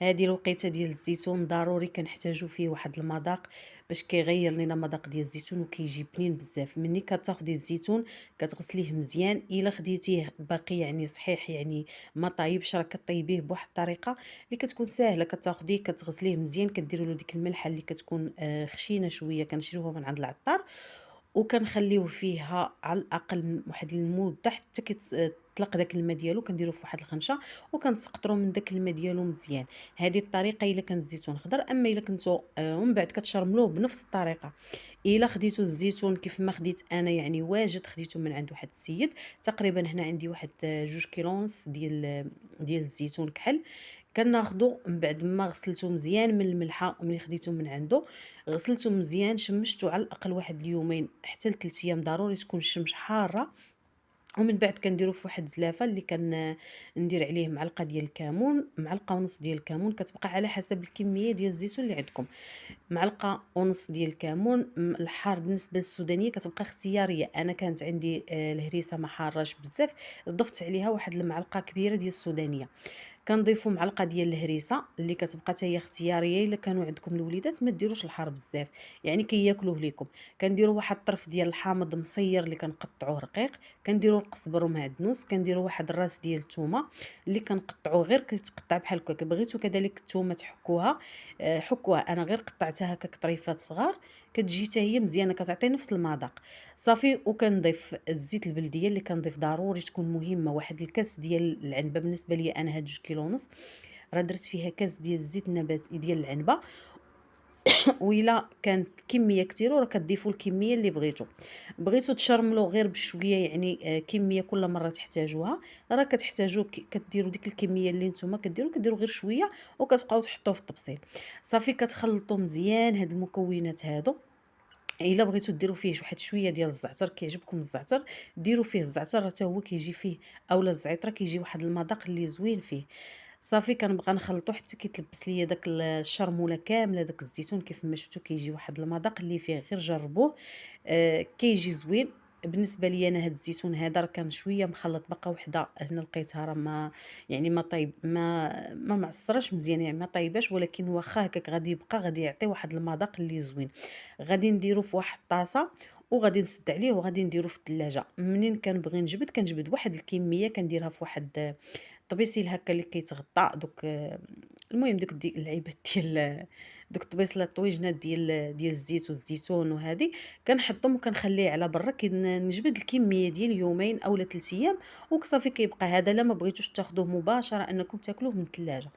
هذه الوقيته ديال الزيتون ضروري كنحتاجو فيه واحد المذاق باش كيغير لينا مذاق ديال الزيتون وكيجي بنين بزاف. ملي كتاخدي الزيتون كتغسليه مزيان، الا خديتيه باقي يعني صحيح يعني ما طايبش، راه كطيبيه بواحد الطريقه اللي كتكون ساهله. كتاخديه كتغسليه مزيان، كديروا له ديك الملحه اللي كتكون خشينه شويه، كنشريوها من عند العطار، وكنخليوه فيها على الأقل واحد المدة حتى تطلق داك الما ديالو، كنديروه في واحد الخنشة وكنسقطرو من داك الما ديالو مزيان. هذه الطريقة إلا كان الزيتون خضر. أما إلا كنتو ومن بعد كتشرملوه بنفس الطريقة. إلا خديتو الزيتون كيف ما خديت أنا يعني واجد، خديته من عند واحد السيد تقريبا، هنا عندي واحد 2 كيلو ونص ديال الزيتون كحل. كناخدو من بعد ما غسلته مزيان من الملحة، وملي خديته من عنده غسلته مزيان شمشته على الأقل واحد اليومين حتى ل3 أيام، ضروري تكون الشمس حارة. ومن بعد كنديرو في واحد الزلافه اللي ندير عليه معلقه ديال الكمون، معلقه ونص ديال الكمون، كتبقى على حسب الكميه ديال الزيتون اللي عندكم. معلقه ونص ديال الكمون. الحار بالنسبه للسودانيه كتبقى اختياريه، انا كانت عندي الهريسه ما حاراش بزاف، ضفت عليها واحد المعلقه كبيره ديال السودانيه. كنضيفوا معلقه ديال الهريسه اللي كتبقى حتى هي اختياريه، الا كانوا عندكم الوليدات ما ديروش الحار بزاف يعني كياكلوه ليكم. كنديروا واحد الطرف ديال الحامض مصير اللي كنقطعوه رقيق، كنديروا القزبر ومعدنوس، كنديروا واحد الراس ديال الثومه اللي كنقطعوه غير كيتقطع بحال هكا. بغيتوا كذلك الثومه تحكوها حكوها، انا غير قطعتها هكا طريفات صغار، كتجي حتى هي مزيانه كتعطي نفس المذاق صافي. وكنضيف الزيت البلديه اللي كنضيف ضروري تكون مهمه، واحد الكاس ديال العنبه. بالنسبه لي انا هاد 2 كيلو ونص راه درت فيها كاس ديال الزيت النباتي ديال العنبه. وإلا كانت كمية كتيرة راه كتضيفوا الكمية اللي بغيتو تشرملو غير بشوية يعني كمية كل مرة تحتاجوها، راه كتحتاجو كديروا ديك الكمية اللي نتوما كديروا غير شوية وكتبقاو تحطوه في الطبسيل صافي. كتخلطوا مزيان هاد المكونات هادو. إلا بغيتو ديروا فيه واحد شوية ديال الزعتر، كيعجبكم الزعتر ديروا فيه الزعتر، حتى هو كيجي فيه، اولا الزعتر كيجي واحد المذاق اللي زوين فيه. صافي كنبقى نخلطو حتى كيتلبس ليا داك الشرموله كامله، داك الزيتون كيف ما شفتوا كيجي واحد المذاق اللي فيه، غير جربوه كيجي زوين. بالنسبه لي انا هاد الزيتون هذا راه كان شويه مخلط، بقى وحده هنا لقيتها راه ما يعني ما طيب ما معصراش مزيان يعني ما طيباش، ولكن واخا هكاك غادي يبقى غادي يعطي واحد المذاق اللي زوين. غادي نديرو في واحد الطاسه وغادي نسد عليه وغادي نديرو في الثلاجه. منين كنبغي كنجبد واحد الكميه كنديرها في واحد طبيسيل هكا اللي كيتغطى دوك المهم دوك العيبات ديال دوك الطبيسله الطويجنات ديال الزيت والزيتون وهذه، كنحطهم وكنخليه على برا نجبد الكميه ديال يومين اولا 3 ايام وصافي. كيبقى هذا لا ما بغيتوش تاخذوه مباشره انكم تاكلوه من الثلاجه.